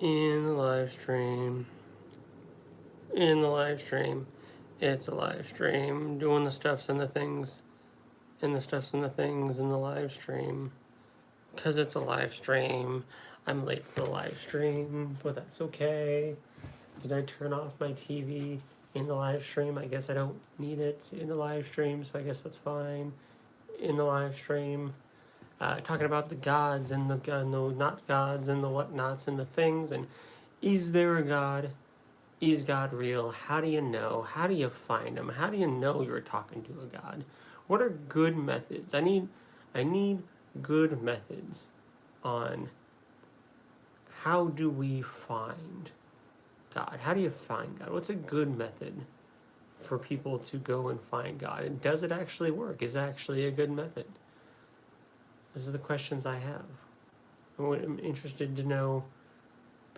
In the live stream. In the live stream. It's a live stream. Doing the stuffs and the things. And the stuffs and the things in the live stream. Because it's a live stream. I'm late for the live stream, but that's okay. Did I turn off my TV in the live stream? I guess I don't need it in the live stream, so I guess that's fine. In the live stream. Talking about the gods and the not gods and the whatnots and the things, and is there a God? Is God real? How do you know? How do you find him? How do you know you're talking to a God? What are good methods? I need good methods on how do we find God? How do you find God? What's a good method for people to go and find God? And does it actually work? Is it actually a good method? These are the questions I have. I'm interested to know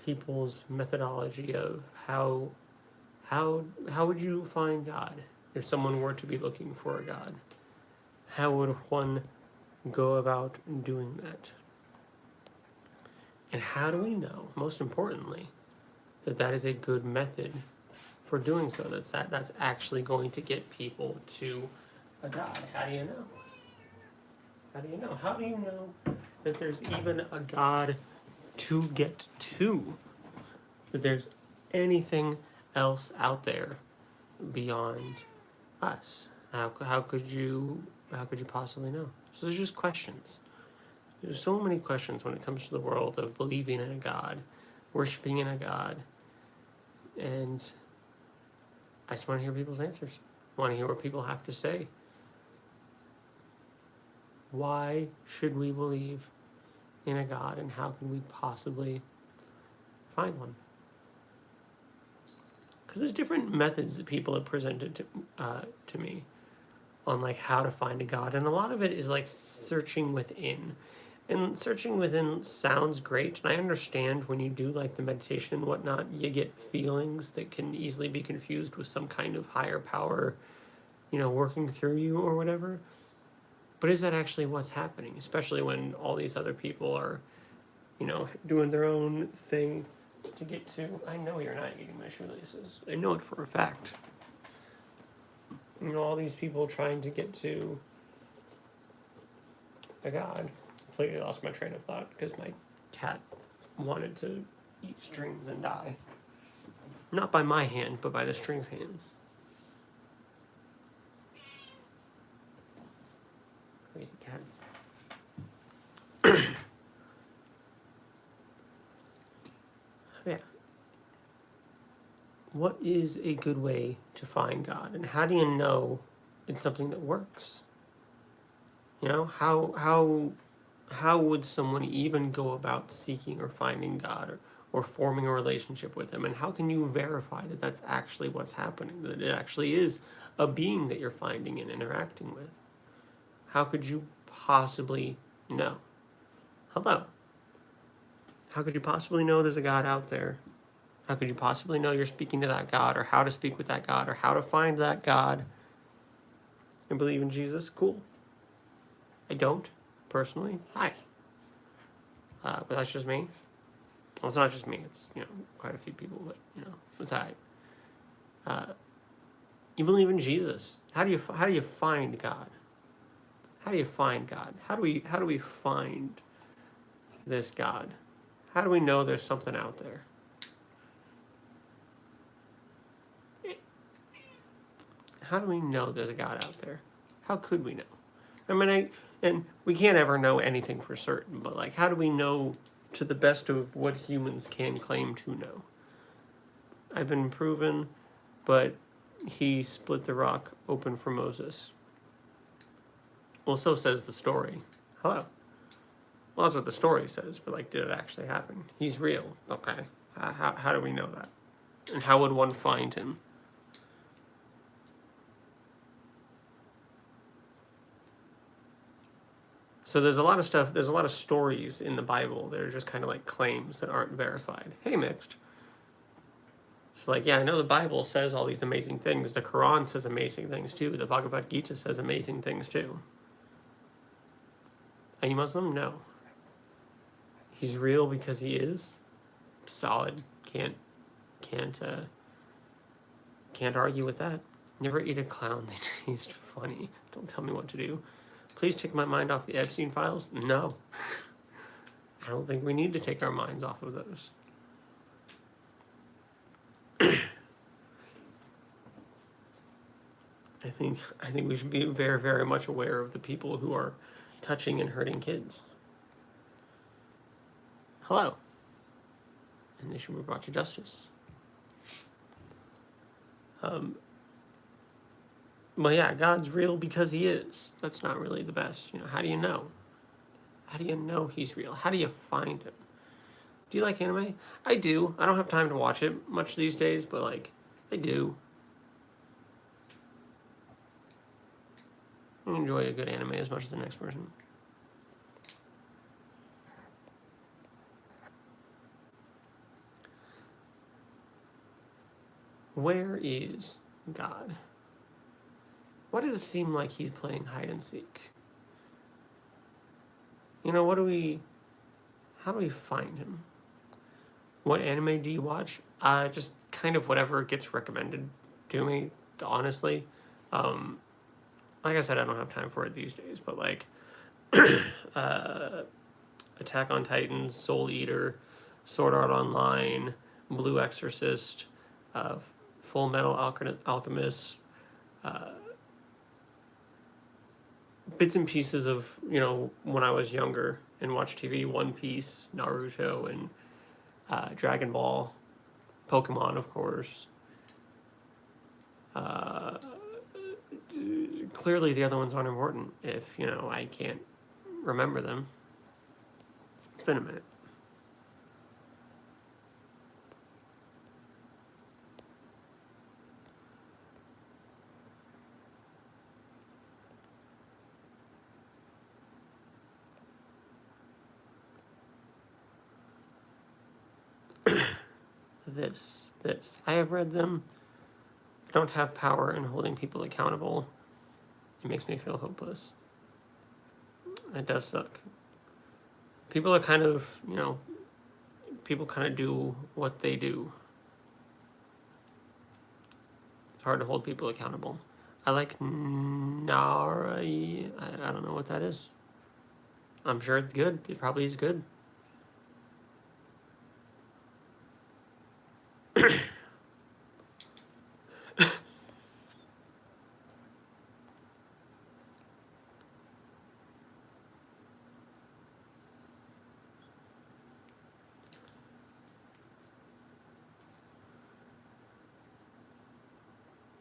people's methodology of how would you find God if someone were to be looking for a God? How would one go about doing that? And how do we know, most importantly, that that is a good method for doing so? That's actually going to get people to a God. How do you know? How do you know? How do you know that there's even a God to get to? That there's anything else out there beyond us? How could you possibly know? So there's just questions. There's so many questions when it comes to the world of believing in a God, worshiping in a God, and I just want to hear people's answers. I want to hear what people have to say. Why should we believe in a God, and how can we possibly find one? Because there's different methods that people have presented to me on like how to find a God, and a lot of it is like searching within. And searching within sounds great, and I understand when you do like the meditation and whatnot, you get feelings that can easily be confused with some kind of higher power, working through you or whatever. But is that actually what's happening? Especially when all these other people are, doing their own thing to get to. I know you're not eating my shoelaces. I know it for a fact. All these people trying to get to a God. Completely lost my train of thought because my cat wanted to eat strings and die. Not by my hand, but by the strings' hands. Crazy cat. Yeah. What is a good way to find God, and how do you know it's something that works? How would someone even go about seeking or finding God, or forming a relationship with him? And how can you verify that that's actually what's happening, that it actually is a being that you're finding and interacting with? How could you possibly know? Hello. How could you possibly know there's a God out there? How could you possibly know you're speaking to that God, or how to speak with that God, or how to find that God and believe in Jesus? Cool. I don't, personally. Hi. But that's just me. Well, it's not just me. It's, quite a few people, but, it's all right. You believe in Jesus. How do you find God? How do you find God? How do we find this God? How do we know there's something out there? How do we know there's a God out there? How could we know? And we can't ever know anything for certain, but like, how do we know to the best of what humans can claim to know? I've been proven, but he split the rock open for Moses. Well, so says the story. Hello. Well, that's what the story says, but like, did it actually happen? He's real. Okay. How do we know that? And how would one find him? So there's a lot of stuff, there's a lot of stories in the Bible that are just kind of like claims that aren't verified. Hey, Mixed. So like, yeah, I know the Bible says all these amazing things. The Quran says amazing things too. The Bhagavad Gita says amazing things too. Are you Muslim? No. He's real because he is. Solid. Can't argue with that. Never eat a clown. They taste funny. Don't tell me what to do. Please take my mind off the Epstein files. No. I don't think we need to take our minds off of those. I think we should be very, very much aware of the people who are touching and hurting kids. Hello. And they should be brought to justice. But yeah, God's real because he is. That's not really the best. How do you know? How do you know he's real? How do you find him? Do you like anime? I do. I don't have time to watch it much these days, but I do. I enjoy a good anime as much as the next person. Where is God? Why does it seem like he's playing hide and seek? How do we find him? What anime do you watch? Just kind of whatever gets recommended to me, honestly. Like I said, I don't have time for it these days, but Attack on Titans, Soul Eater, Sword Art Online, Blue Exorcist, Full Metal Alchemist, bits and pieces of, when I was younger and watched TV, One Piece, Naruto, and Dragon Ball, Pokemon, of course. Clearly the other ones aren't important if, I can't remember them. It's been a minute. This. I have read them. I don't have power in holding people accountable. It makes me feel hopeless. It does suck. People are kind of, people kind of do what they do. It's hard to hold people accountable. I like Nara. I don't know what that is. I'm sure it's good. It probably is good.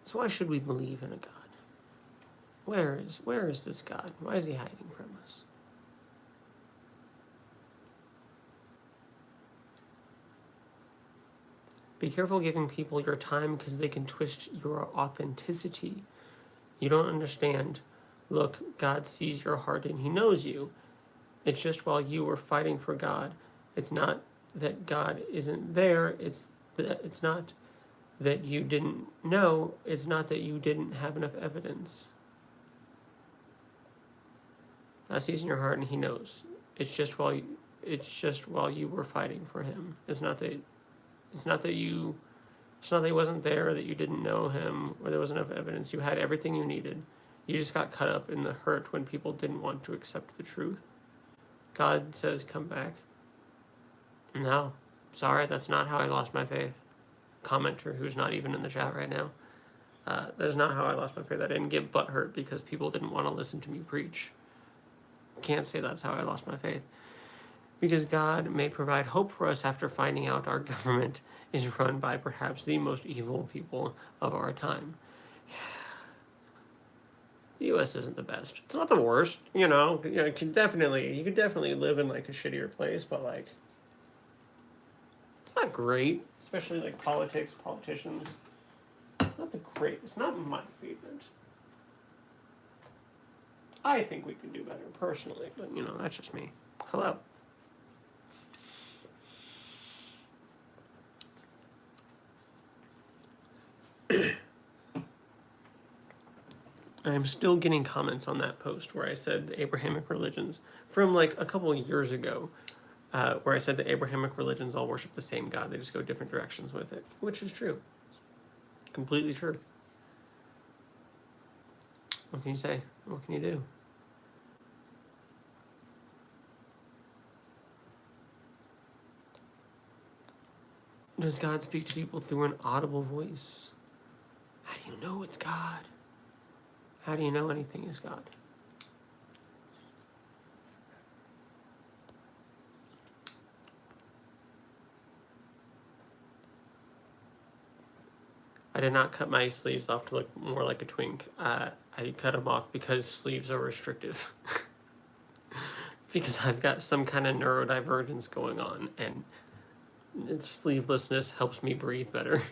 So why should we believe in a God? Where is this God? Why is he hiding from us? Be careful giving people your time because they can twist your authenticity. You don't understand. Look, God sees your heart and he knows you. It's just while you were fighting for God. It's not that God isn't there. It's not that you didn't know. It's not that you didn't have enough evidence. God sees in your heart and he knows. It's just while you were fighting for him. It's not that he wasn't there, or that you didn't know him, or there wasn't enough evidence. You had everything you needed. You just got caught up in the hurt when people didn't want to accept the truth. God says, come back. No, sorry, that's not how I lost my faith. Commenter who's not even in the chat right now. That's not how I lost my faith. I didn't get butthurt because people didn't want to listen to me preach. Can't say that's how I lost my faith. Because God may provide hope for us after finding out our government is run by perhaps the most evil people of our time. The U.S. isn't the best. It's not the worst, you could definitely live in a shittier place, but it's not great, especially politicians. It's not the greatest. It's not my favorite. I think we can do better personally, but that's just me. Hello. I'm still getting comments on that post where I said the Abrahamic religions from a couple of years ago. where I said the Abrahamic religions all worship the same God. They just go different directions with it, which is true. Completely true. What can you say? What can you do? Does God speak to people through an audible voice? How do you know it's God? How do you know anything is God? I did not cut my sleeves off to look more like a twink. I cut them off because sleeves are restrictive. Because I've got some kind of neurodivergence going on, and sleevelessness helps me breathe better.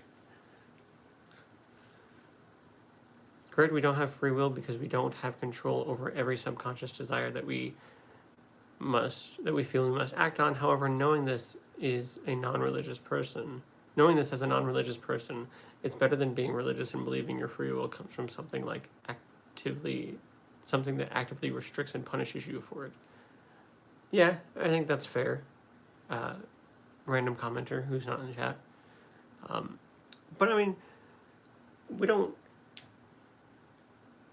Correct, we don't have free will because we don't have control over every subconscious desire that we feel we must act on. However, knowing this as a non-religious person, it's better than being religious and believing your free will comes from something that actively restricts and punishes you for it. Yeah, I think that's fair. Random commenter who's not in the chat. But I mean,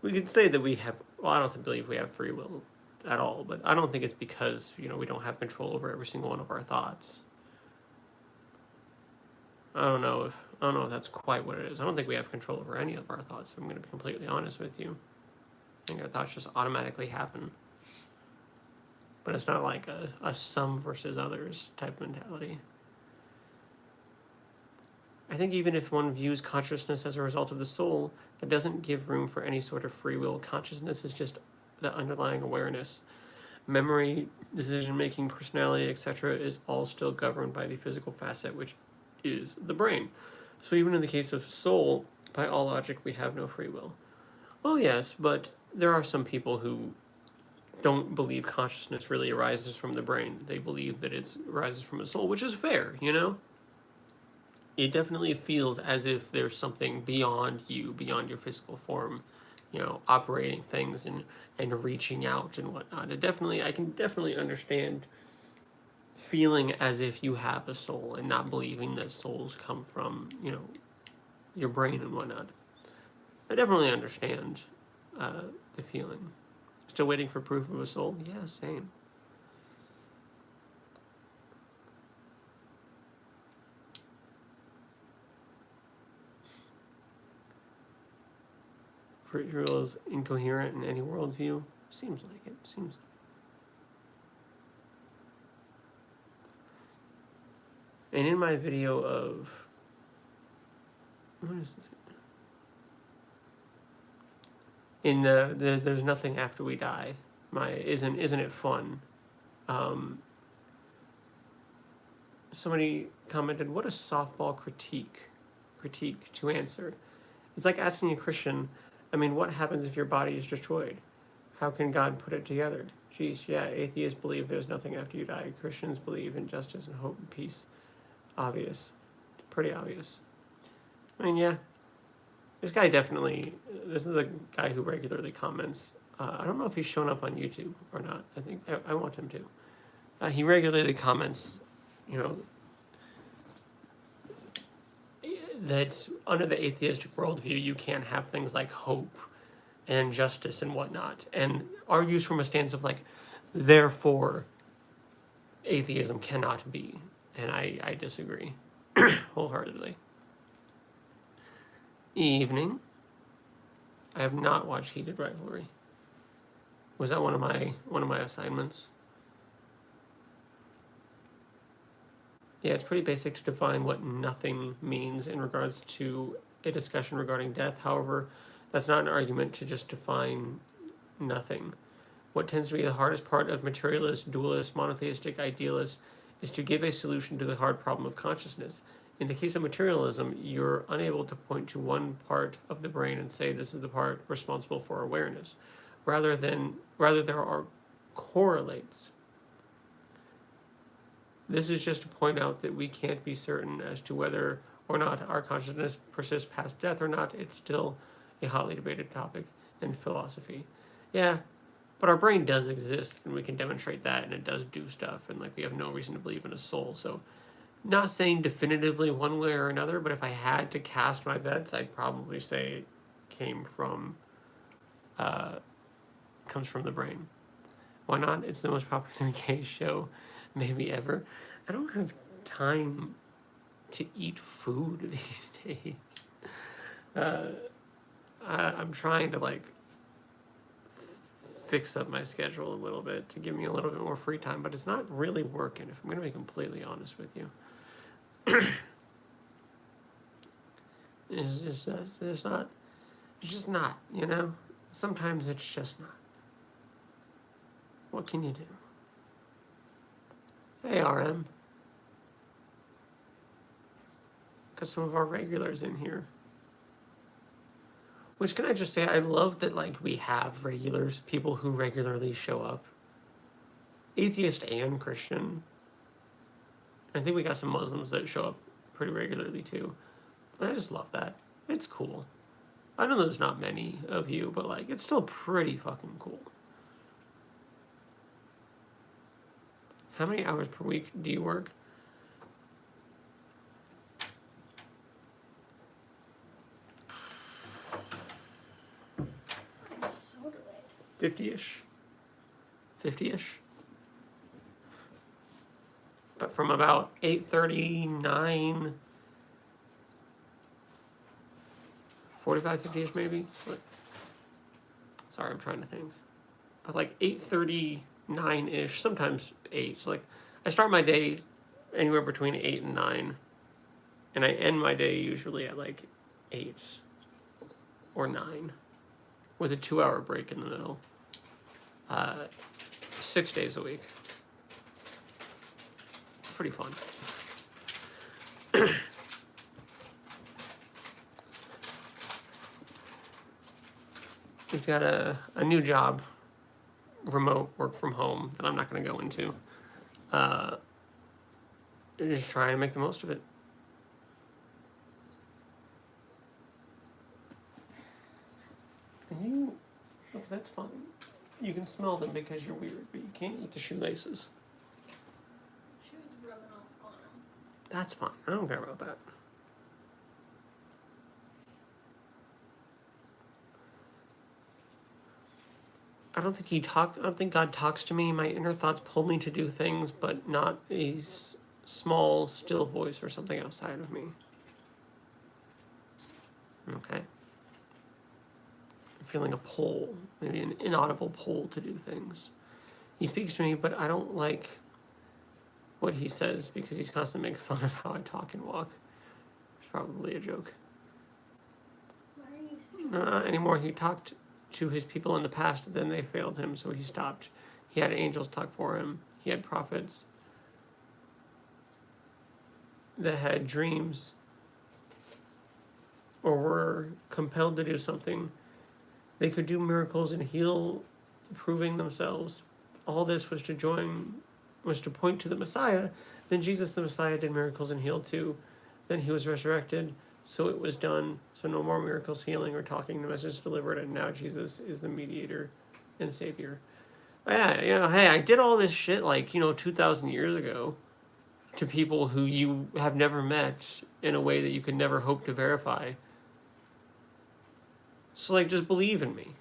we could say that we have, well, I don't believe we have free will at all, but I don't think it's because, we don't have control over every single one of our thoughts. I don't know if that's quite what it is. I don't think we have control over any of our thoughts, if I'm going to be completely honest with you. I think our thoughts just automatically happen. But it's not like a some versus others type mentality. I think even if one views consciousness as a result of the soul, that doesn't give room for any sort of free will. Consciousness is just the underlying awareness. Memory, decision-making, personality, etc. is all still governed by the physical facet, which is the brain. So even in the case of soul, by all logic, we have no free will. Well, yes, but there are some people who don't believe consciousness really arises from the brain. They believe that it arises from a soul, which is fair, It definitely feels as if there's something beyond you, beyond your physical form, operating things and reaching out and whatnot. I can definitely understand feeling as if you have a soul and not believing that souls come from, your brain and whatnot. I definitely understand the feeling. Still waiting for proof of a soul? Yeah, same. Free will is incoherent in any worldview? Seems like it. And in my video of... What is this? In the There's Nothing After We Die, isn't it fun? Somebody commented, what a softball critique to answer. It's like asking a Christian, what happens if your body is destroyed? How can God put it together? Geez, yeah, atheists believe there's nothing after you die. Christians believe in justice and hope and peace. Obvious. Pretty obvious. Yeah. This is a guy who regularly comments. I don't know if he's shown up on YouTube or not. I think I want him to. He regularly comments, that under the atheistic worldview, you can't have things like hope and justice and whatnot, and argues from a stance of therefore, atheism cannot be, and I disagree wholeheartedly. Evening. I have not watched Heated Rivalry. Was that one of my assignments? Yeah, it's pretty basic to define what nothing means in regards to a discussion regarding death. However, that's not an argument to just define nothing. What tends to be the hardest part of materialist, dualist, monotheistic, idealist is to give a solution to the hard problem of consciousness. In the case of materialism, you're unable to point to one part of the brain and say this is the part responsible for awareness. Rather there are correlates. This is just to point out that we can't be certain as to whether or not our consciousness persists past death or not. It's still a hotly debated topic in philosophy. Yeah, But our brain does exist, and we can demonstrate that, and it does do stuff, and like we have no reason to believe in a soul. So, not saying definitively one way or another, but if I had to cast my bets, I'd probably say it came from comes from the brain. Why not? It's the most popular gay show maybe ever. I don't have time to eat food these days. I'm trying to like fix up my schedule a little bit to give me a little bit more free time, but it's not really working, if I'm going to be completely honest with you. It's just not, you know? Sometimes it's just not. What can you do? Hey, RM. Got some of our regulars in here. Which, can I just say, I love that, like, we have regulars, people who regularly show up. Atheist and Christian. I think we got some Muslims that show up pretty regularly, too. And I just love that. It's cool. I know there's not many of you, but, like, it's still pretty fucking cool. How many hours per week do you work? So do I. 50-ish. 50-ish. But from about 8:39, 45, 50-ish maybe. Sorry, I'm trying to think. But like 8:39-ish, sometimes 8. So like I start my day anywhere between 8 and 9. And I end my day usually at like 8 or 9 with a 2-hour break in the middle. 6 days a week. Pretty fun. We've got a new job, remote work from home, that I'm not going to go into. Just trying to make the most of it. Oh, that's fine. You can smell them because you're weird, but you can't eat the shoelaces. She was rubbing off on him. That's fine. I don't care about that. I don't think God talks to me. My inner thoughts pull me to do things, but not a small, still voice or something outside of me. Okay? I'm feeling a pull, maybe an inaudible pull to do things. He speaks to me, but I don't like what he says because he's constantly making fun of how I talk and walk. It's probably a joke. Why are you saying No, not anymore. He talked to his people in the past, then they failed him, so he stopped. He had angels talk for him. He had prophets that had dreams or were compelled to do something. They could do miracles and heal, proving themselves. All this was to point to the Messiah. Then Jesus the Messiah did miracles and healed too. Then he was resurrected, so it was done. So no more miracles, healing, or talking. The message delivered, and now Jesus is the mediator and savior. Yeah, hey, I did all this shit 2,000 years ago to people who you have never met in a way that you could never hope to verify. So just believe in me.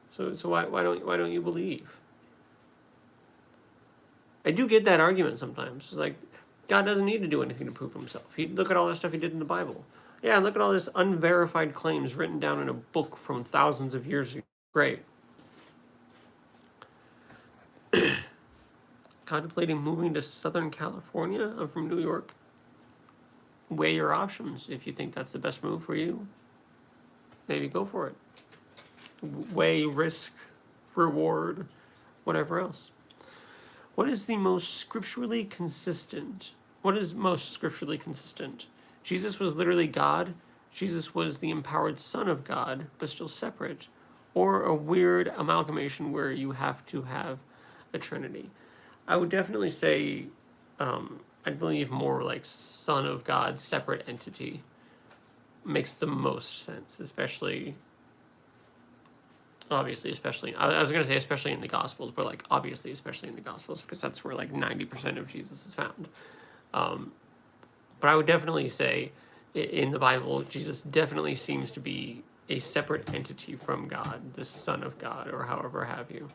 So why don't you believe? I do get that argument sometimes. It's like, God doesn't need to do anything to prove himself. Look at all that stuff he did in the Bible. Yeah, look at all this unverified claims written down in a book from thousands of years ago. Great. Contemplating moving to Southern California? I'm from New York. Weigh your options. If you think that's the best move for you, maybe go for it. Weigh risk, reward, whatever else. What is most scripturally consistent? Jesus was literally God. Jesus was the empowered Son of God, but still separate. Or a weird amalgamation where you have to have a Trinity. I would definitely say, I believe more like Son of God, separate entity makes the most sense, especially obviously, especially, I was going to say especially in the Gospels, but like obviously, especially in the Gospels, because that's where like 90% of Jesus is found. But I would definitely say in the Bible, Jesus definitely seems to be a separate entity from God, the Son of God, or however have you.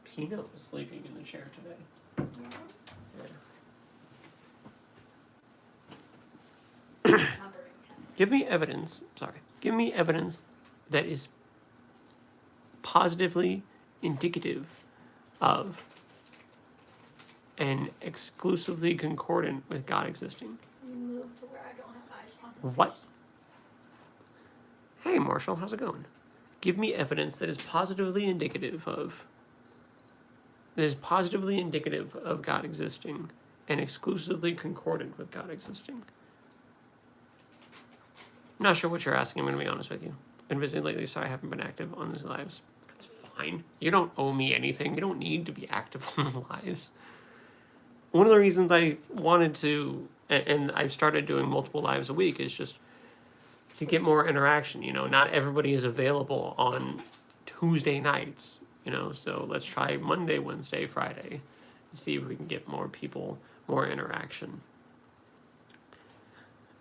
Peanut was sleeping in the chair today. Yeah. Give me evidence that is positively indicative of and exclusively concordant with God existing. You move to where I don't have eyes on her. What? Hey, Marshall, how's it going? Give me evidence that is positively indicative of God existing and exclusively concordant with God existing. I'm not sure what you're asking, I'm going to be honest with you. Been busy lately, so I haven't been active on these lives. That's fine. You don't owe me anything. You don't need to be active on the lives. One of the reasons I wanted to, and I've started doing multiple lives a week, is just to get more interaction. You know, not everybody is available on Tuesday nights, you know, so let's try Monday, Wednesday, Friday, and see if we can get more people, more interaction.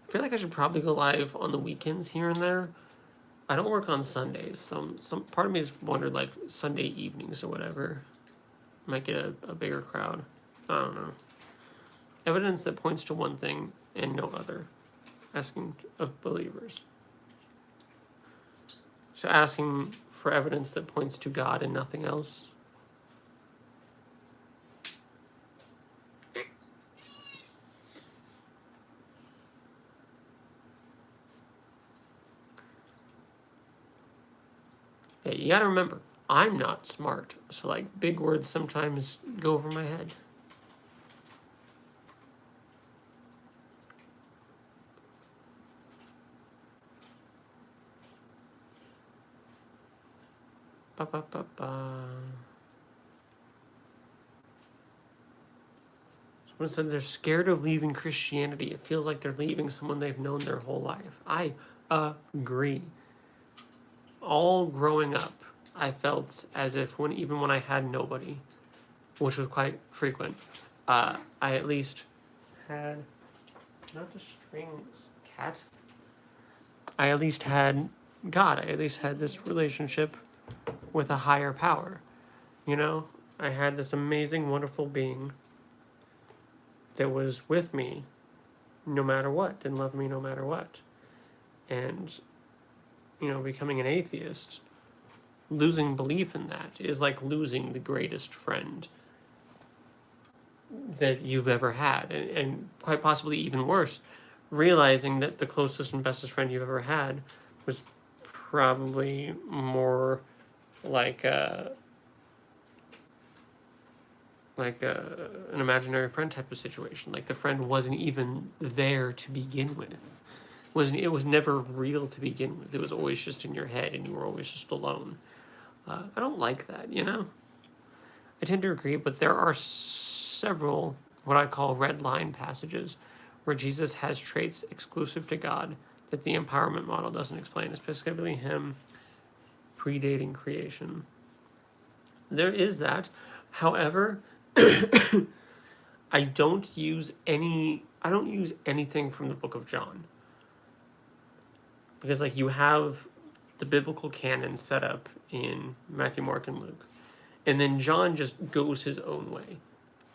I feel like I should probably go live on the weekends here and there. I don't work on Sundays. Some part of me has wondered, like, Sunday evenings or whatever might get a bigger crowd. I don't know. Evidence that points to one thing and no other. Asking of believers. So asking for evidence that points to God and nothing else. Yeah, you gotta remember, I'm not smart, so like big words sometimes go over my head. Ba ba ba ba. Someone said they're scared of leaving Christianity. It feels like they're leaving someone they've known their whole life. I agree. All growing up, I felt as if even when I had nobody, which was quite frequent, I at least had, not the strings, cat. I at least had God. I at least had this relationship with a higher power. You know, I had this amazing, wonderful being that was with me no matter what, and loved me no matter what. And, you know, becoming an atheist, losing belief in that is like losing the greatest friend that you've ever had, and quite possibly even worse, realizing that the closest and bestest friend you've ever had was probably more like an imaginary friend type of situation. Like the friend wasn't even there to begin with. It was never real to begin with. It was always just in your head, and you were always just alone. I don't like that, you know? I tend to agree, but there are several what I call red line passages where Jesus has traits exclusive to God that the empowerment model doesn't explain, specifically him predating creation. There is that. However, I don't use anything from the book of John. Because like you have the biblical canon set up in Matthew, Mark, and Luke. And then John just goes his own way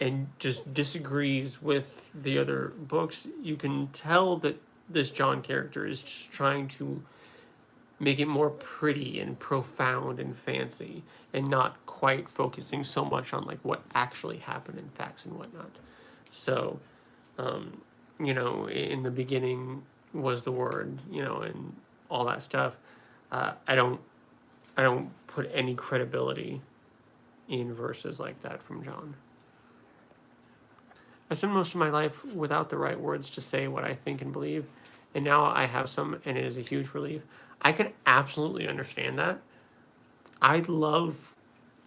and just disagrees with the other books. You can tell that this John character is just trying to make it more pretty and profound and fancy, and not quite focusing so much on like what actually happened in facts and whatnot. So, you know, in the beginning was the Word, you know, and all that stuff. I don't put any credibility in verses like that from John. I spent most of my life without the right words to say what I think and believe, and now I have some, and it is a huge relief. I can absolutely understand that. I love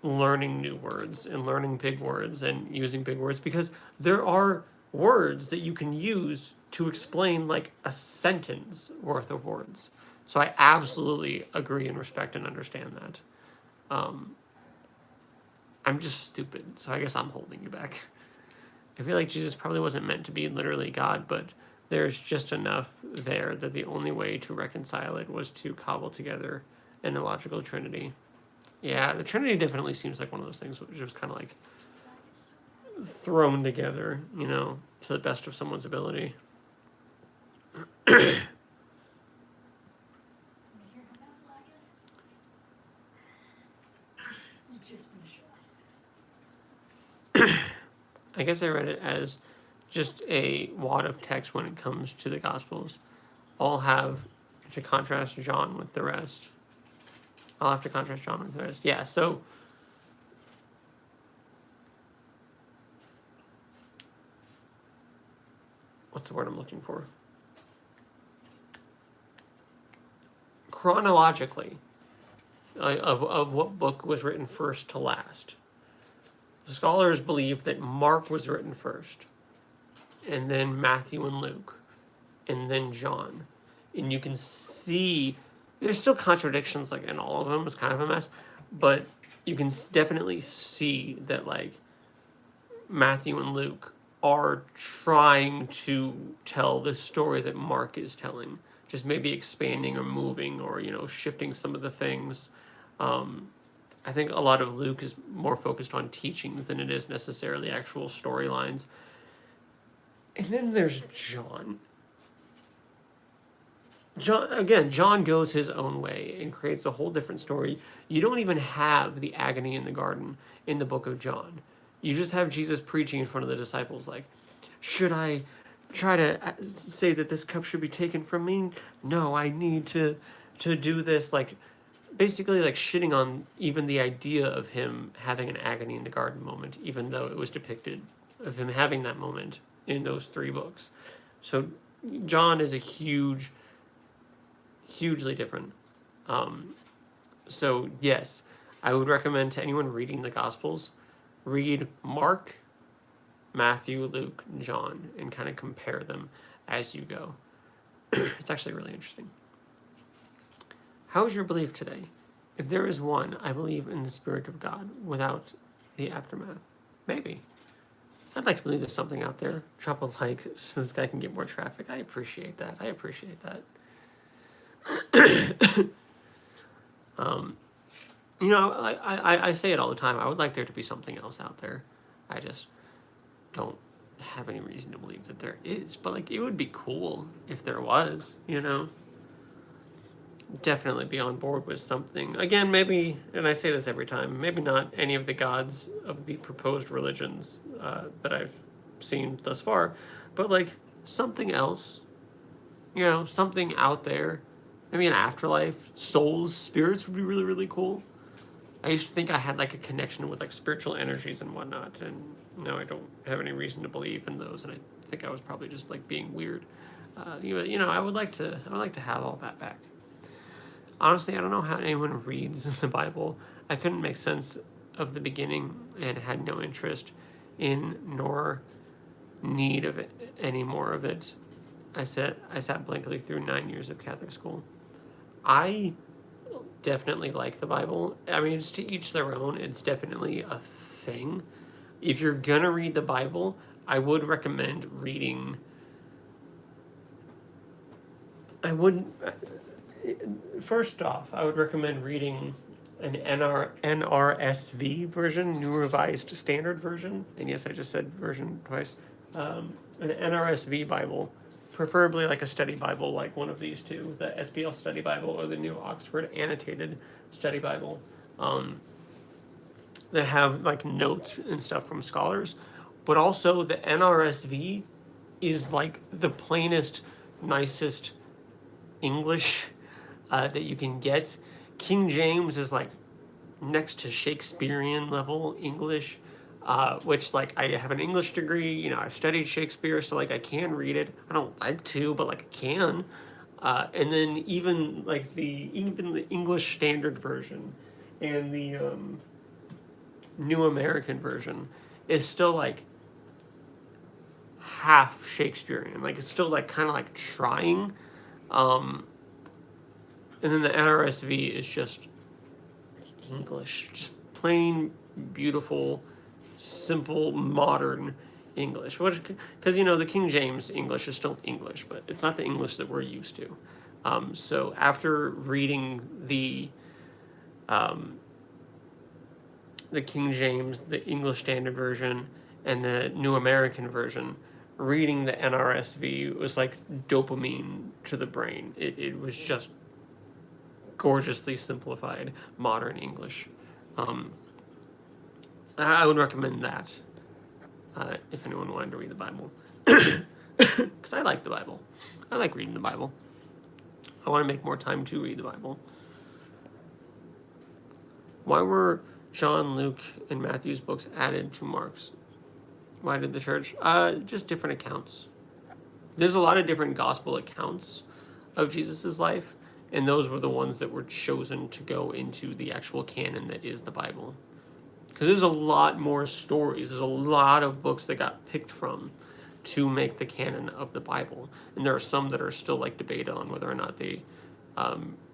learning new words and learning big words and using big words, because there are words that you can use to explain like a sentence worth of words. So I absolutely agree and respect and understand that. I'm just stupid, so I guess I'm holding you back. I feel like Jesus probably wasn't meant to be literally God, but there's just enough there that the only way to reconcile it was to cobble together an illogical trinity. Yeah, the Trinity definitely seems like one of those things which was kind of like thrown together, to the best of someone's ability. I guess I read it as just a wad of text when it comes to the Gospels. I'll have to contrast John with the rest. I'll have to contrast John with the rest. Yeah, so what's the word I'm looking for? Chronologically, of what book was written first to last. Scholars believe that Mark was written first, and then Matthew and Luke, and then John. And you can see there's still contradictions like in all of them. It's kind of a mess, but you can definitely see that like Matthew and Luke are trying to tell the story that Mark is telling, just maybe expanding or moving or shifting some of the things. I think a lot of Luke is more focused on teachings than it is necessarily actual storylines. And then there's John. John goes his own way and creates a whole different story. You don't even have the agony in the garden in the book of John. You just have Jesus preaching in front of the disciples like, should I try to say that this cup should be taken from me? No, I need to do this. Like, basically like shitting on even the idea of him having an agony in the garden moment, even though it was depicted of him having that moment in those 3 books. So John is a hugely different. So yes, I would recommend to anyone reading the Gospels, read Mark, Matthew, Luke, John, and kind of compare them as you go. It's actually really interesting. How is your belief today? If there is one, I believe in the Spirit of God without the aftermath. Maybe. I'd like to believe there's something out there. Drop a like so this guy can get more traffic. I appreciate that. I say it all the time. I would like there to be something else out there. I just don't have any reason to believe that there is. But like, it would be cool if there was, Definitely be on board with something. Again, maybe, and I say this every time, maybe not any of the gods of the proposed religions that I've seen thus far, but like something else, something out there. Maybe an afterlife, souls, spirits would be really, really cool. I used to think I had like a connection with like spiritual energies and whatnot, and now I don't have any reason to believe in those, and I think I was probably just like being weird. I would like to have all that back. Honestly, I don't know how anyone reads the Bible. I couldn't make sense of the beginning and had no interest in nor need of it, any more of it. I sat blankly through 9 years of Catholic school. I definitely like the Bible. I mean, it's to each their own. It's definitely a thing. If you're gonna read the Bible, I would recommend reading. First off, I would recommend reading an NRSV version, New Revised Standard Version. And yes, I just said version twice. An NRSV Bible, preferably like a study Bible, like one of these two, the SBL Study Bible or the New Oxford Annotated Study Bible, that have like notes and stuff from scholars. But also the NRSV is like the plainest, nicest English that you can get. King James is like next to Shakespearean level English, which like I have an English degree, I've studied Shakespeare, so like I can read it. I don't like to, but like I can. And then even the English Standard Version and the New American Version is still like half Shakespearean. Like it's still like kind of like trying. And then the NRSV is just English, just plain beautiful, simple, modern English. Because the King James English is still English, but it's not the English that we're used to. So after reading the King James, the English Standard Version, and the New American Version, reading the NRSV was like dopamine to the brain. It was just gorgeously simplified modern English. I would recommend that if anyone wanted to read the Bible. Because I like the Bible. I like reading the Bible. I want to make more time to read the Bible. Why were John, Luke, and Matthew's books added to Mark's? Why did the church? Just different accounts. There's a lot of different gospel accounts of Jesus' life, and those were the ones that were chosen to go into the actual canon that is the Bible. Because there's a lot more stories. There's a lot of books that got picked from to make the canon of the Bible. And there are some that are still like debated on whether or not they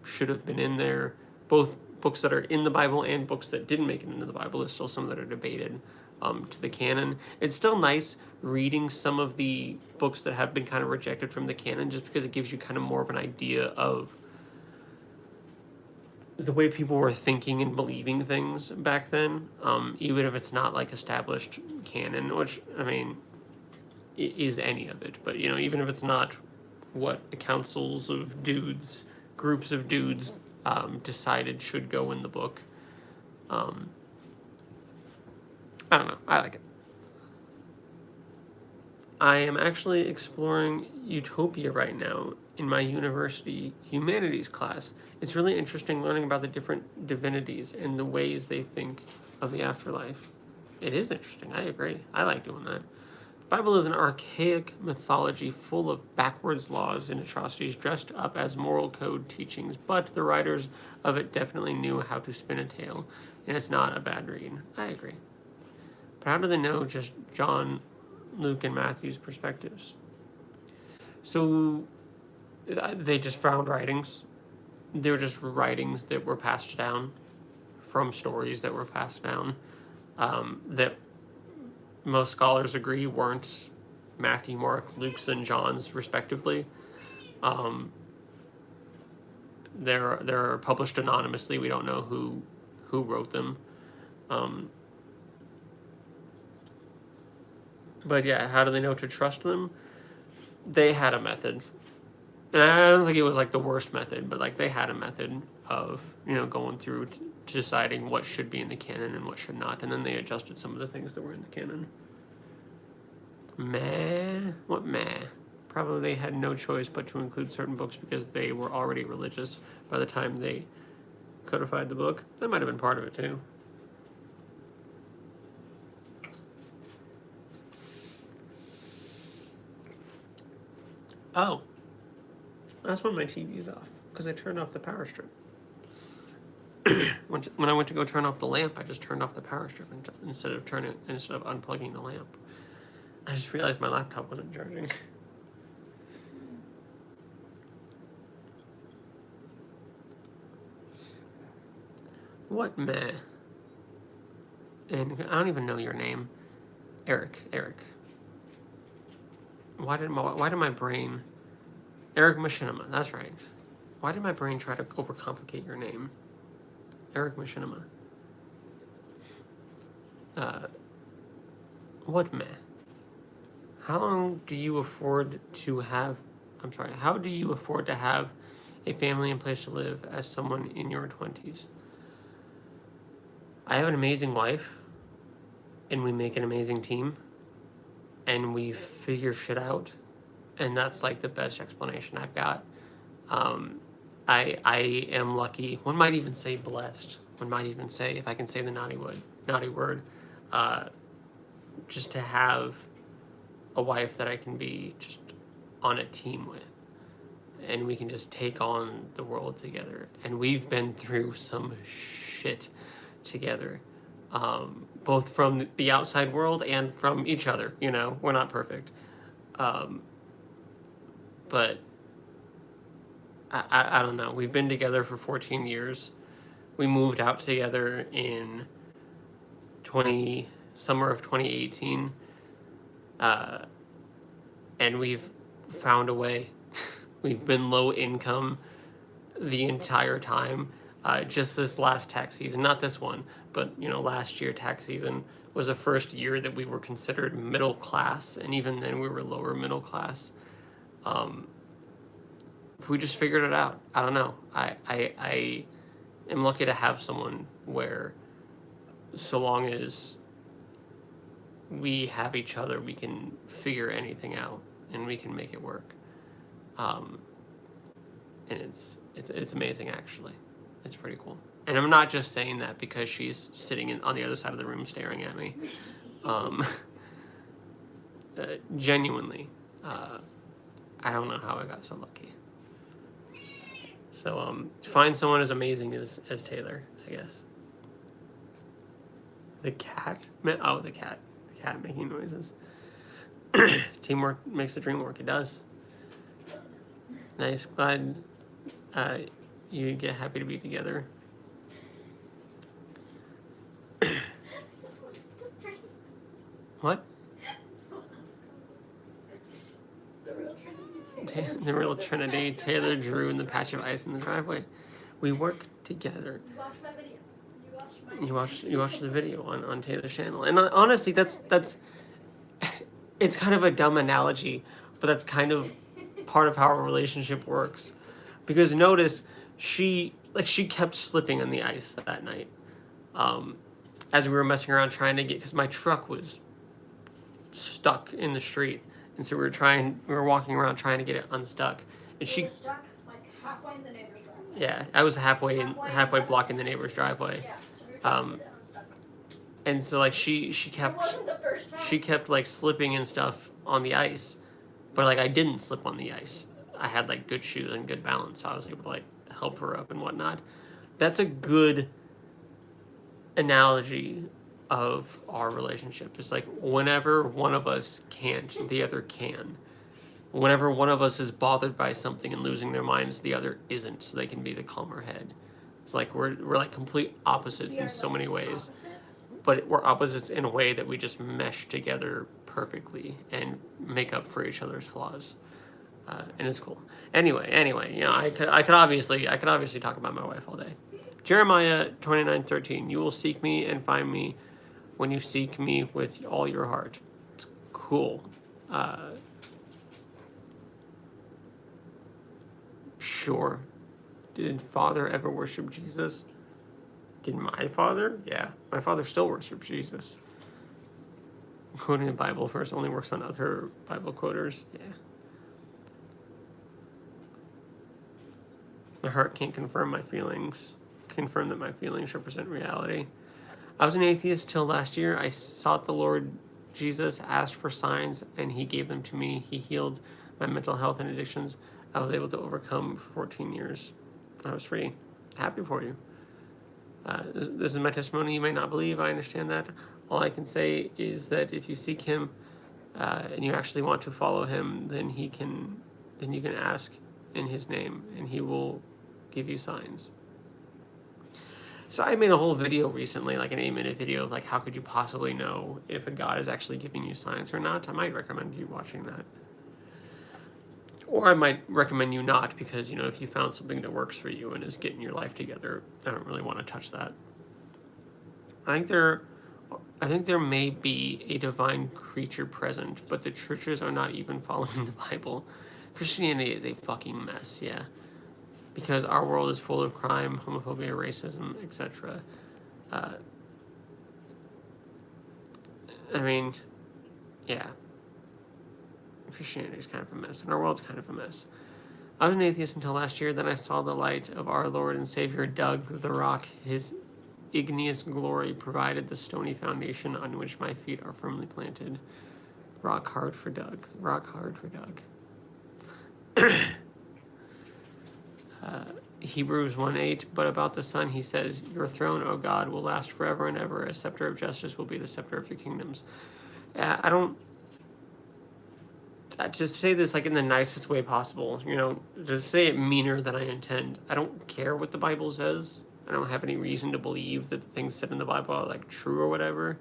should have been in there. Both books that are in the Bible and books that didn't make it into the Bible. There's still some that are debated to the canon. It's still nice reading some of the books that have been kind of rejected from the canon, just because it gives you kind of more of an idea of the way people were thinking and believing things back then, even if it's not like established canon, which, I mean, is any of it. But, even if it's not what councils of dudes, groups of dudes decided should go in the book. I don't know. I like it. I am actually exploring Utopia right now in my university humanities class. It's really interesting learning about the different divinities and the ways they think of the afterlife. It is interesting. I agree. I like doing that. The Bible is an archaic mythology full of backwards laws and atrocities dressed up as moral code teachings, but the writers of it definitely knew how to spin a tale, and it's not a bad read. I agree. But how do they know just John, Luke, and Matthew's perspectives? So they just found writings. They were just writings that were passed down from stories that were passed down that most scholars agree weren't Matthew, Mark, Luke's, and John's respectively. They're published anonymously. We don't know who wrote them. But yeah, how do they know to trust them? They had a method. And I don't think it was like the worst method, but like they had a method of, going through deciding what should be in the canon and what should not. And then they adjusted some of the things that were in the canon. What meh? Probably they had no choice but to include certain books because they were already religious by the time they codified the book. That might have been part of it too. Oh, that's when my TV's off, because I turned off the power strip. When I went to go turn off the lamp, I just turned off the power strip instead of unplugging the lamp. I just realized my laptop wasn't charging. What meh? And I don't even know your name. Eric. Why did my brain... Eric Machinima, that's right. Why did my brain try to overcomplicate your name? Eric Machinima. What meh? How do you afford to have a family and place to live as someone in your 20s? I have an amazing wife, and we make an amazing team, and we figure shit out, and that's like the best explanation I've got. I am lucky. One might even say blessed. One might even say, if I can say the naughty word, just to have a wife that I can be just on a team with, and we can just take on the world together. And we've been through some shit together. both from the outside world and from each other. You know, we're not perfect. But I don't know. We've been together for 14 years. We moved out together in summer of 2018. And we've found a way. We've been low income the entire time. Just this last tax season, not this one, but last year tax season was the first year that we were considered middle class, and even then we were lower middle class. We just figured it out. I don't know. I am lucky to have someone where, so long as we have each other, we can figure anything out and we can make it work. And it's amazing, actually. It's pretty cool. And I'm not just saying that because she's sitting on the other side of the room staring at me. Genuinely, I don't know how I got so lucky. So find someone as amazing as Taylor, I guess. The cat? Oh, the cat. The cat making noises. Teamwork makes the dream work. It does. Nice. Glad you get happy to be together. What? The real Trinity, Taylor, Drew, and the patch of ice in the driveway. We work together. You watched my video. You watched the video on Taylor's channel, and honestly, that's it's kind of a dumb analogy, but that's kind of part of how our relationship works. Because notice she kept slipping on the ice that night, as we were messing around trying to because my truck was stuck in the street. And so we were walking around trying to get it unstuck. And she was stuck like halfway in the neighbor's driveway. Yeah, I was halfway blocking the neighbor's driveway. Yeah, so we were trying to get it unstuck. And so like she It wasn't the first time. kept like slipping and stuff on the ice. But like I didn't slip on the ice. I had like good shoes and good balance, so I was able to like help her up and whatnot. That's a good analogy of our relationship. It's like whenever one of us can't, the other can. Whenever one of us is bothered by something and losing their minds, the other isn't, so they can be the calmer head. It's like we're like complete opposites in so many ways. Opposites. But we're opposites in a way that we just mesh together perfectly and make up for each other's flaws. And it's cool. Anyway, I could obviously talk about my wife all day. Jeremiah 29:13, you will seek me and find me when you seek me with all your heart. It's cool. Sure. Did Father ever worship Jesus? Did my father? Yeah, my father still worships Jesus. Quoting the Bible verse only works on other Bible quoters. Yeah. My heart can't confirm that my feelings represent reality. I was an atheist till last year. I sought the Lord Jesus, asked for signs, and he gave them to me. He healed my mental health and addictions. I was able to overcome for 14 years. I was free. Happy for you. This is my testimony. You may not believe. I understand that. All I can say is that if you seek him and you actually want to follow him, then you can ask in his name, and he will give you signs. So I made a whole video recently, like an 8-minute video of like how could you possibly know if a God is actually giving you signs or not. I might recommend you watching that. Or I might recommend you not, because if you found something that works for you and is getting your life together, I don't really want to touch that. I think there may be a divine creature present, but the churches are not even following the Bible. Christianity is a fucking mess, yeah. Because our world is full of crime, homophobia, racism, etc. Yeah. Christianity is kind of a mess, and our world's kind of a mess. I was an atheist until last year, then I saw the light of our Lord and Savior dug the rock. His igneous glory provided the stony foundation on which my feet are firmly planted. Rock hard for Doug. Rock hard for Doug. Hebrews 1:8, but about the Son he says, "Your throne, O God, will last forever and ever. A scepter of justice will be the scepter of your kingdoms." I don't just say this like in the nicest way possible. Just say it meaner than I intend. I don't care what the Bible says. I don't have any reason to believe that the things said in the Bible are like true or whatever.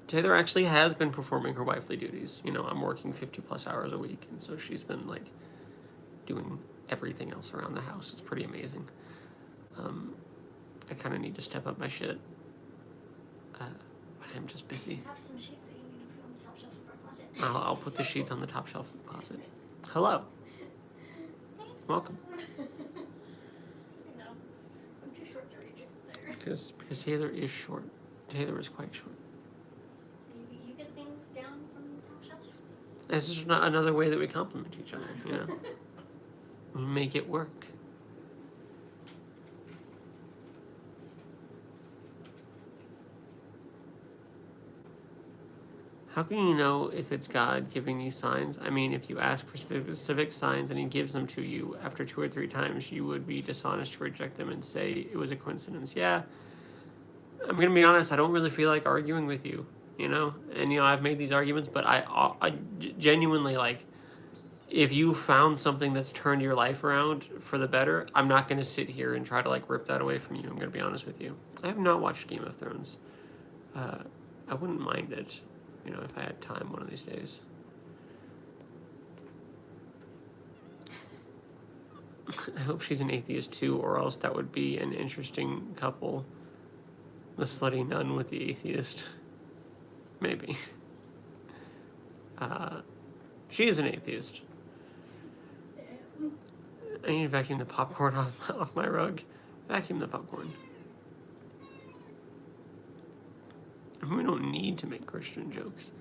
Taylor actually has been performing her wifely duties. I'm working 50 plus hours a week, and so she's been like doing everything else around the house. It's pretty amazing. I kind of need to step up my shit, but I'm just busy. I have some sheets that you need to put on the top shelf of our closet. I'll put the sheets on the top shelf of the closet. Hello. Thanks. Welcome. I'm too short to reach it there. Because Taylor is short. Taylor is quite short. You get things down from the top shelf? This is not another way that we complement each other, We make it work. How can you know if it's God giving you signs? I mean, if you ask for specific signs and he gives them to you after 2 or 3 times, you would be dishonest to reject them and say it was a coincidence. Yeah, I'm going to be honest, I don't really feel like arguing with you, And, I've made these arguments, but I genuinely, like, if you found something that's turned your life around for the better, I'm not going to sit here and try to, like, rip that away from you. I'm going to be honest with you. I have not watched Game of Thrones. I wouldn't mind it. If I had time one of these days. I hope she's an atheist too, or else that would be an interesting couple. The slutty nun with the atheist. Maybe. She is an atheist. I need to vacuum the popcorn off my rug. Vacuum the popcorn. We don't need to make Christian jokes.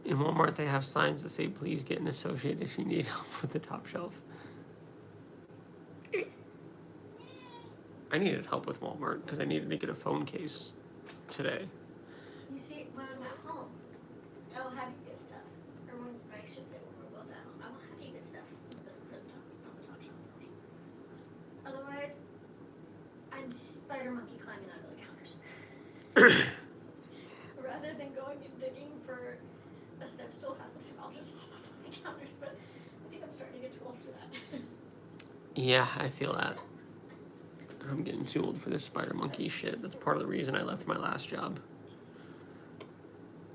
In Walmart, they have signs that say, "Please get an associate if you need help with the top shelf." I needed help with Walmart because I needed to get a phone case today. You see, when I'm at home, I will have you get stuff. Or when, I should say when we're both at home, I will have you get stuff on the top shelf for me. Otherwise, I'm spider monkey climbing under the counters. Rather than going and digging for a step stool half the time, I'll just hop up on the counters, but I think I'm starting to get too old for that. Yeah, I feel that. I'm getting too old for this spider monkey shit. That's part of the reason I left my last job.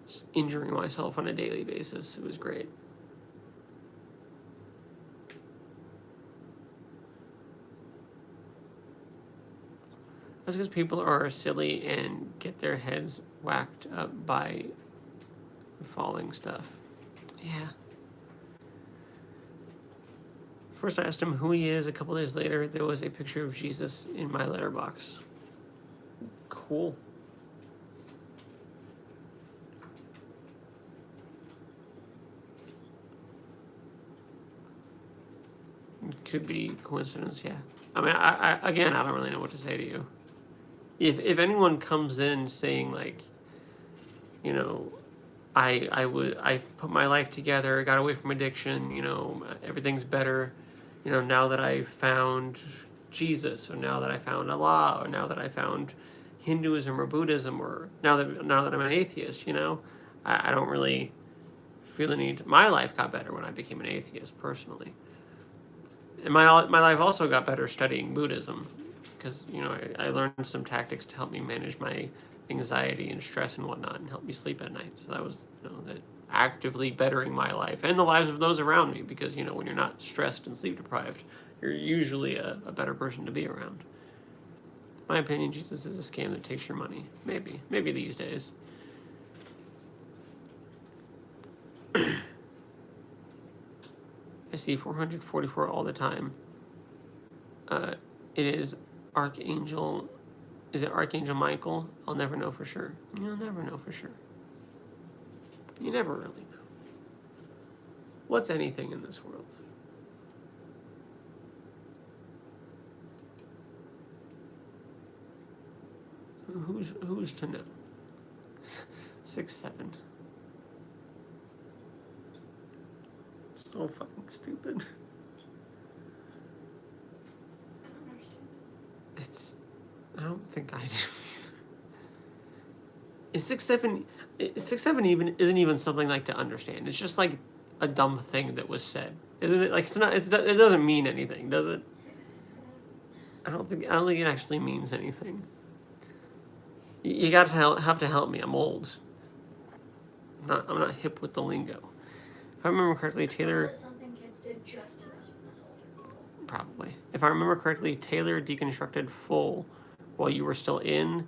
Just injuring myself on a daily basis. It was great. That's because people are silly and get their heads whacked up by falling stuff. Yeah. First I asked him who he is. A couple days later, there was a picture of Jesus in my letterbox. Cool. Could be coincidence, yeah. I mean, I don't really know what to say to you. If anyone comes in saying like, I've put my life together, got away from addiction, everything's better, now that I found Jesus, or now that I found Allah, or now that I found Hinduism or Buddhism, or now that I'm an atheist, I don't really feel the need. My life got better when I became an atheist, personally. And my life also got better studying Buddhism, because I learned some tactics to help me manage my anxiety and stress and whatnot, and help me sleep at night. So that was actively bettering my life and the lives of those around me, because when you're not stressed and sleep deprived, you're usually a better person to be around. In my opinion, Jesus is a scam that takes your money. Maybe these days. I see 444 all the time. It is Archangel. Is it Archangel Michael? I'll never know for sure. You'll never know for sure. You never really know. What's anything in this world? Who's to know? 6'7". So fucking stupid. I don't understand. I don't think I do either. Is 6-7, 6-7 even isn't even something like to understand. It's just like a dumb thing that was said, isn't it? Like it doesn't mean anything, does it? 6. I don't think it actually means anything. You gotta have to help me. I'm old. I'm not hip with the lingo. If I remember correctly, Taylor. Is it something kids did just to mess with us older people? Probably. If I remember correctly, Taylor deconstructed full while you were still in.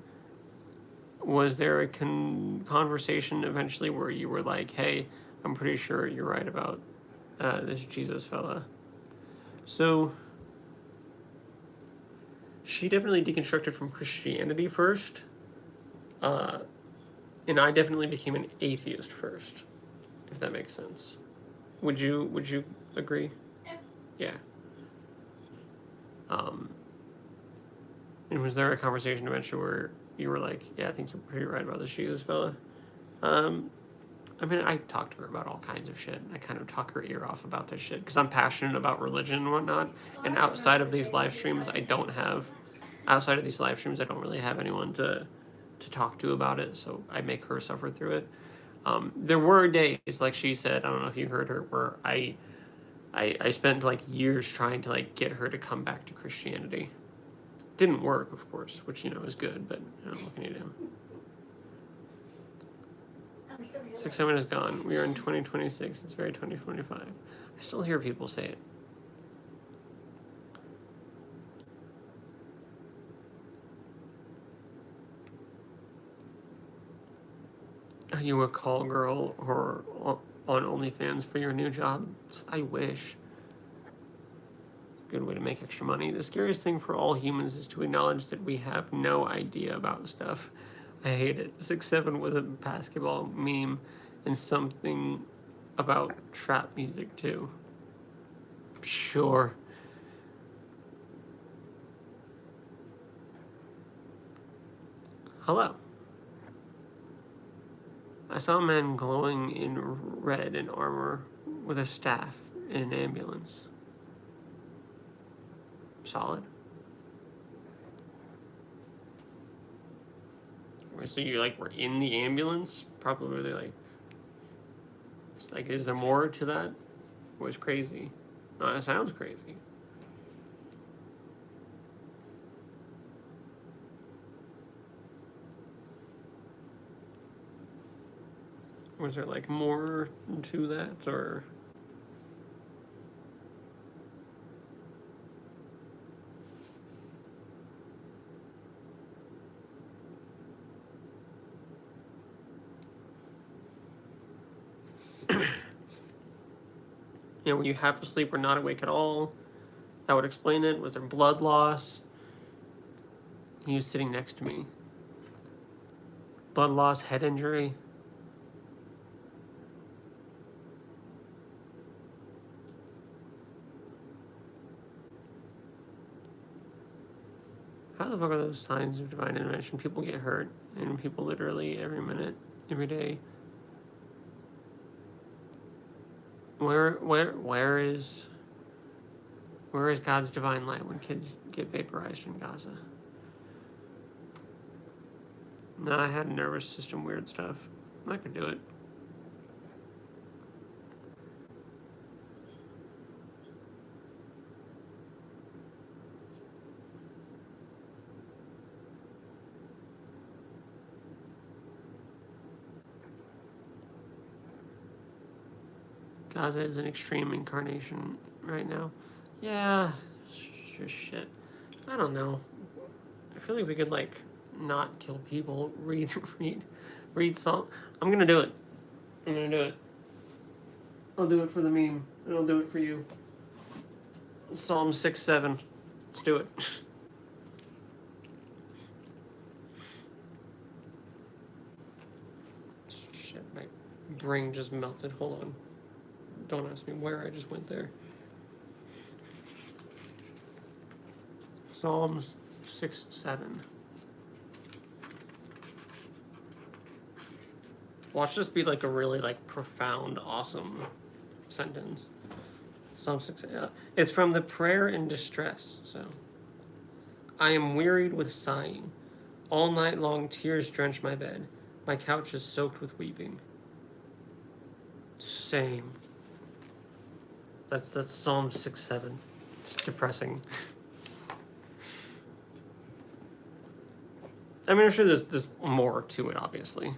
Was there a conversation eventually where you were like, hey, I'm pretty sure you're right about this Jesus fella? So, she definitely deconstructed from Christianity first. And I definitely became an atheist first, if that makes sense. Would you agree? Yeah. Yeah. And was there a conversation eventually where you were like, yeah, I think you're pretty right about this Jesus fella? I mean, I talk to her about all kinds of shit. I kind of talk her ear off about this shit because I'm passionate about religion and whatnot. And outside of these live streams, I don't really have anyone to talk to about it. So I make her suffer through it. There were days, like she said, I don't know if you heard her, where I spent like years trying to like get her to come back to Christianity. Didn't work, of course, which is good, but what can you do? 6-7 is gone. We are in 2026. It's very 2025. I still hear people say it. Are you a call girl or on OnlyFans for your new job? I wish. Good way to make extra money. The scariest thing for all humans is to acknowledge that we have no idea about stuff. I hate it. 6-7 was a basketball meme and something about trap music too. Sure. Hello. I saw a man glowing in red in armor with a staff in an ambulance. Solid. So you were in the ambulance? Probably it's like, is there more to that? It was crazy. No, it sounds crazy. Was there more to that, or? Were you half asleep or not awake at all? That would explain it. Was there blood loss? He was sitting next to me. Blood loss, head injury. How the fuck are those signs of divine intervention? People get hurt, and people literally every minute, every day. Where is God's divine light when kids get vaporized in Gaza? No, I had nervous system weird stuff. I could do it. Gaza is an extreme incarnation right now. Yeah, shit. I don't know. I feel like we could not kill people. Read Psalm. I'm gonna do it. I'll do it for the meme, and I'll do it for you. Psalm 6-7. Let's do it. Shit, my brain just melted. Hold on. Don't ask me where I just went there. Psalms 6-7. Watch this be a really profound, awesome sentence. Psalm 6. It's from the prayer in distress. So, I am wearied with sighing. All night long, tears drench my bed. My couch is soaked with weeping. Same. That's Psalm 6:7. It's depressing. I mean, I'm sure there's more to it, obviously.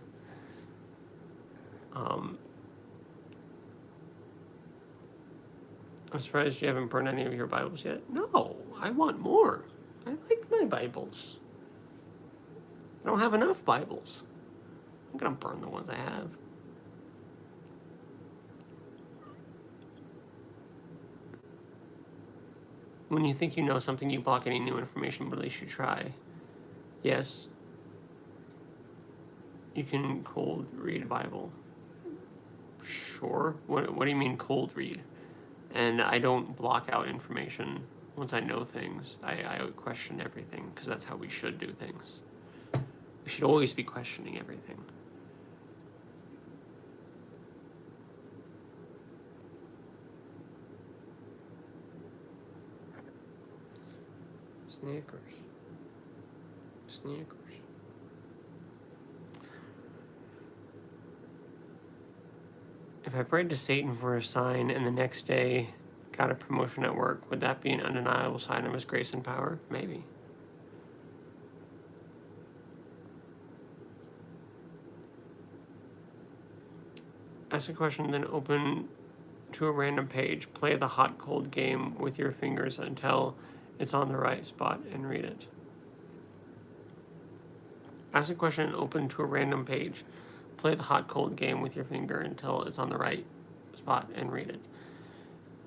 I'm surprised you haven't burned any of your Bibles yet. No, I want more. I like my Bibles. I don't have enough Bibles. I'm gonna burn the ones I have. When you think you know something, you block any new information, but at least you try. Yes. You can cold read a Bible. Sure. What do you mean cold read? And I don't block out information once I know things. I question everything because that's how we should do things. We should always be questioning everything. Snickers. If I prayed to Satan for a sign and the next day got a promotion at work, would that be an undeniable sign of his grace and power? Maybe. Ask a question, then open to a random page. Play the hot cold game with your fingers until it's on the right spot and read it. Ask a question and open to a random page. Play the hot cold game with your finger until it's on the right spot and read it.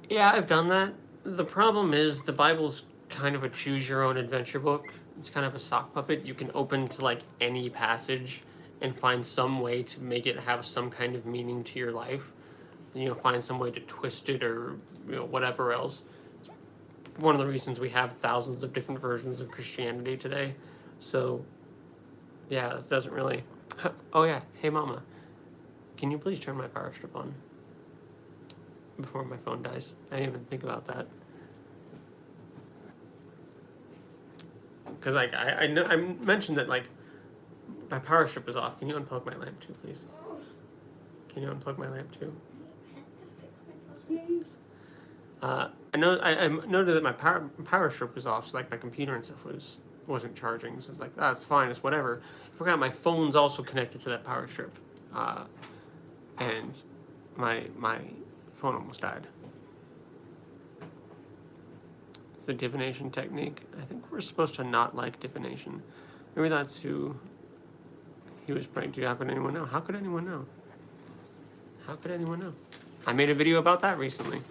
Yeah, I've done that. The problem is the Bible's kind of a choose your own adventure book. It's kind of a sock puppet. You can open to like any passage and find some way to make it have some kind of meaning to your life. Find some way to twist it or whatever else. It's one of the reasons we have thousands of different versions of Christianity today. So yeah, it doesn't really. Oh yeah, hey mama, can you please turn my power strip on before my phone dies? I didn't even think about that. Because like I know I mentioned that like my power strip is off. Can you unplug my lamp too, please? Can you unplug my lamp too? Please. I noted that my power strip was off, so like my computer and stuff wasn't charging. So it's like that's fine, it's whatever. I forgot my phone's also connected to that power strip, and my phone almost died. It's a divination technique. I think we're supposed to not like divination. Maybe that's who he was praying to. How could anyone know? How could anyone know? How could anyone know? I made a video about that recently.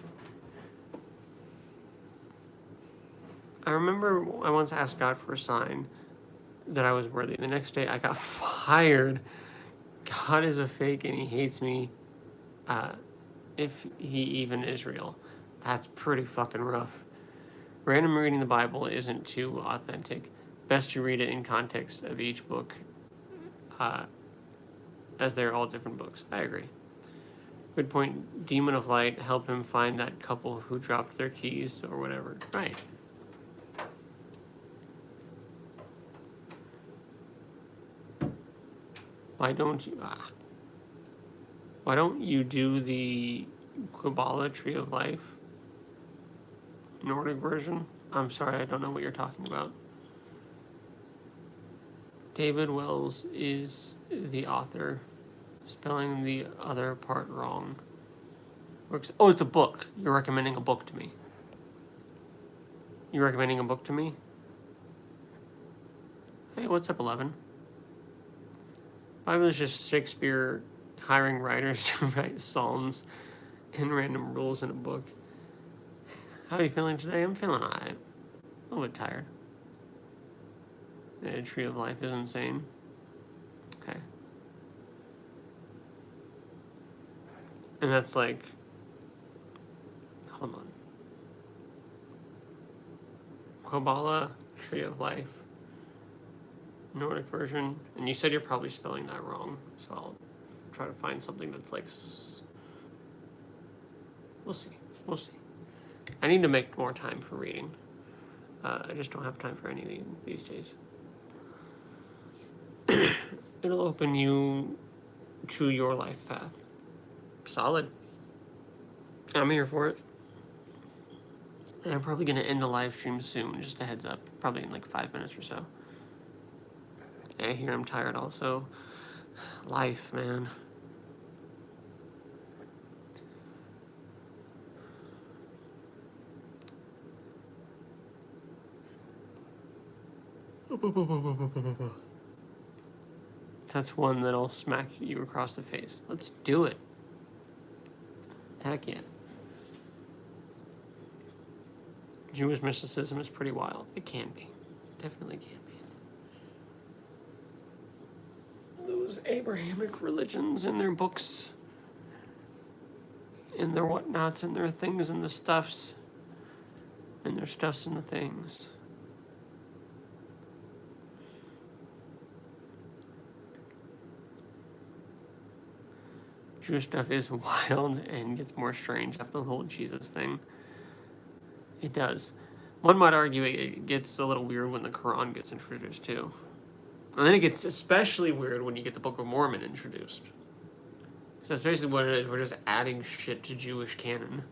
I remember I once asked God for a sign that I was worthy. The next day I got fired. God is a fake and he hates me, if he even is real. That's pretty fucking rough. Random reading the Bible isn't too authentic. Best to read it in context of each book, as they're all different books. I agree. Good point. Demon of Light, help him find that couple who dropped their keys or whatever. Right. Why don't you do the Kabbalah Tree of Life Nordic version? I'm sorry, I don't know what you're talking about. David Wells is the author, spelling the other part wrong. Oh, it's a book. You're recommending a book to me. You recommending a book to me? Hey, what's up, 11? Bible is just Shakespeare hiring writers to write psalms and random rules in a book. How are you feeling today? I'm feeling alright. A little bit tired. The Tree of Life is insane. Okay. And that's like... Hold on. Kabbalah, Tree of Life. Nordic version. And you said you're probably spelling that wrong. So I'll try to find something that's like... We'll see. I need to make more time for reading. I just don't have time for anything these days. It'll open you to your life path. Solid. I'm here for it. And I'm probably going to end the live stream soon, just a heads up. Probably in like 5 minutes or so. I hear I'm tired also. Life, man. That's one that'll smack you across the face. Let's do it. Heck yeah. Jewish mysticism is pretty wild. It can be. Definitely can be. Those Abrahamic religions and their books and their whatnots and their things and the stuffs and their stuffs and the things. Jewish stuff is wild and gets more strange after the whole Jesus thing. It does. One might argue it gets a little weird when the Quran gets introduced too. And then it gets especially weird when you get the Book of Mormon introduced. So that's basically what it is. We're just adding shit to Jewish canon.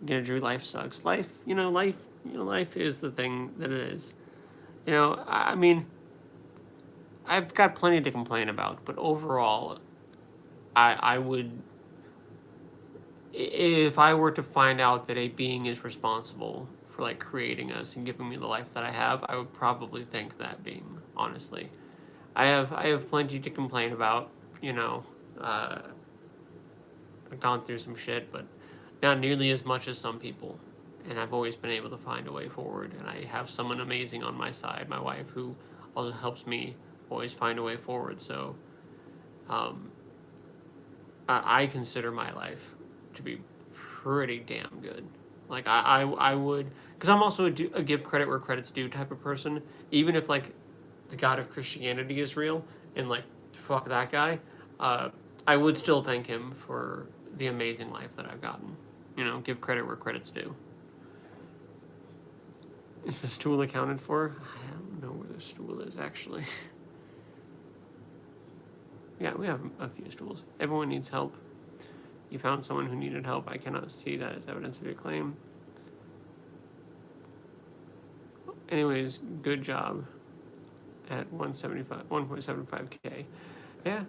Drew, life sucks. Life is the thing that it is. I mean, I've got plenty to complain about, but overall, I would, if I were to find out that a being is responsible for like creating us and giving me the life that I have, I would probably thank that being, honestly. I have plenty to complain about, I've gone through some shit, but not nearly as much as some people. And I've always been able to find a way forward. And I have someone amazing on my side, my wife, who also helps me always find a way forward. So I consider my life to be pretty damn good. Like, I would, because I'm also a give credit where credit's due type of person. Even if, like, the God of Christianity is real and, like, fuck that guy, I would still thank him for the amazing life that I've gotten. Give credit where credit's due. Is the stool accounted for? I don't know where the stool is, actually. Yeah, we have a few stools. Everyone needs help. You found someone who needed help. I cannot see that as evidence of your claim. Anyways, good job at 1.75K. Yeah,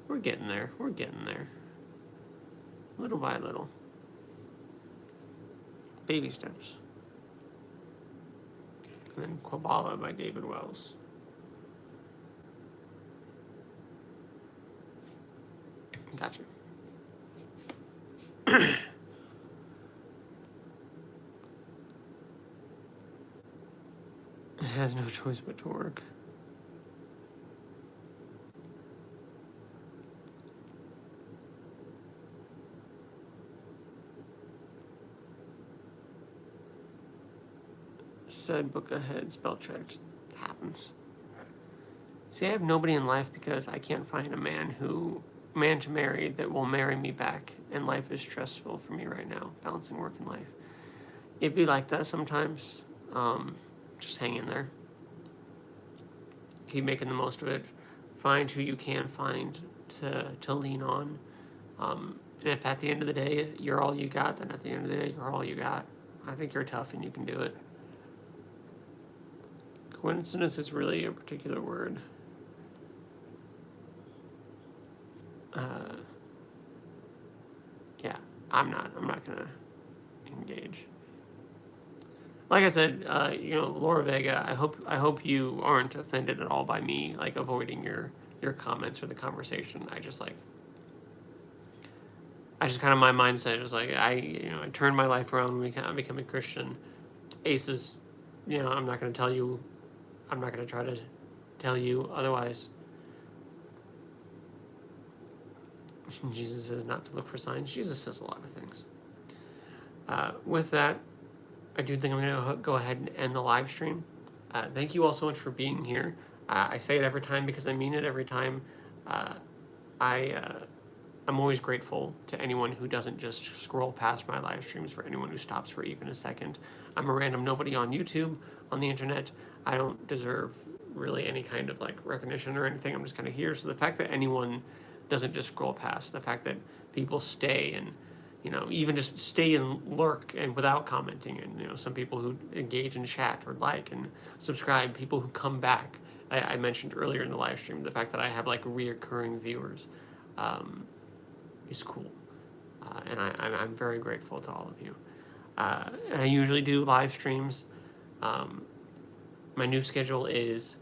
we're getting there. We're getting there. Little by little. Baby steps. And then Kabbalah by David Wells. Gotcha. It has no choice but to work. Said book ahead, spell checked. It happens. See, I have nobody in life because I can't find a man to marry that will marry me back, and life is stressful for me right now, balancing work and life. It'd be like that sometimes. Just hang in there. Keep making the most of it. Find who you can find to lean on. And if at the end of the day you're all you got, then at the end of the day you're all you got. I think you're tough and you can do it. Coincidence is really a particular word. Yeah, I'm not gonna engage. Like I said, Laura Vega, I hope you aren't offended at all by me like avoiding your comments or the conversation. I just kind of, my mindset is like I turned my life around when I became a Christian. Aces, I'm not gonna tell you. I'm not gonna try to tell you otherwise. Jesus says not to look for signs. Jesus says a lot of things. With that, I do think I'm going to go ahead and end the live stream. Thank you all so much for being here. I say it every time because I mean it every time. I I'm always grateful to anyone who doesn't just scroll past my live streams, for anyone who stops for even a second. I'm a random nobody on YouTube, on the internet. I don't deserve really any kind of like recognition or anything. I'm just kind of here. So the fact that anyone doesn't just scroll past, the fact that people stay and, you know, even just stay and lurk and without commenting, and, you know, some people who engage in chat or like and subscribe, people who come back. I mentioned earlier in the live stream the fact that I have like reoccurring viewers. Is cool. And I'm very grateful to all of you. And I usually do live streams. My new schedule is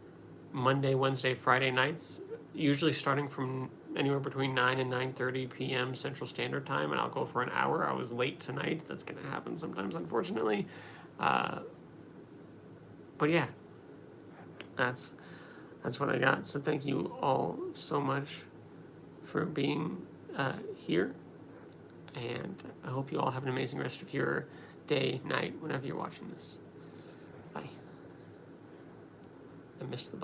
Monday, Wednesday, Friday nights, usually starting from anywhere between 9 and 9:30 p.m. Central Standard Time, and I'll go for an hour. I was late tonight. That's going to happen sometimes, unfortunately. But yeah, that's what I got. So thank you all so much for being here. And I hope you all have an amazing rest of your day, night, whenever you're watching this. Bye. I missed the button.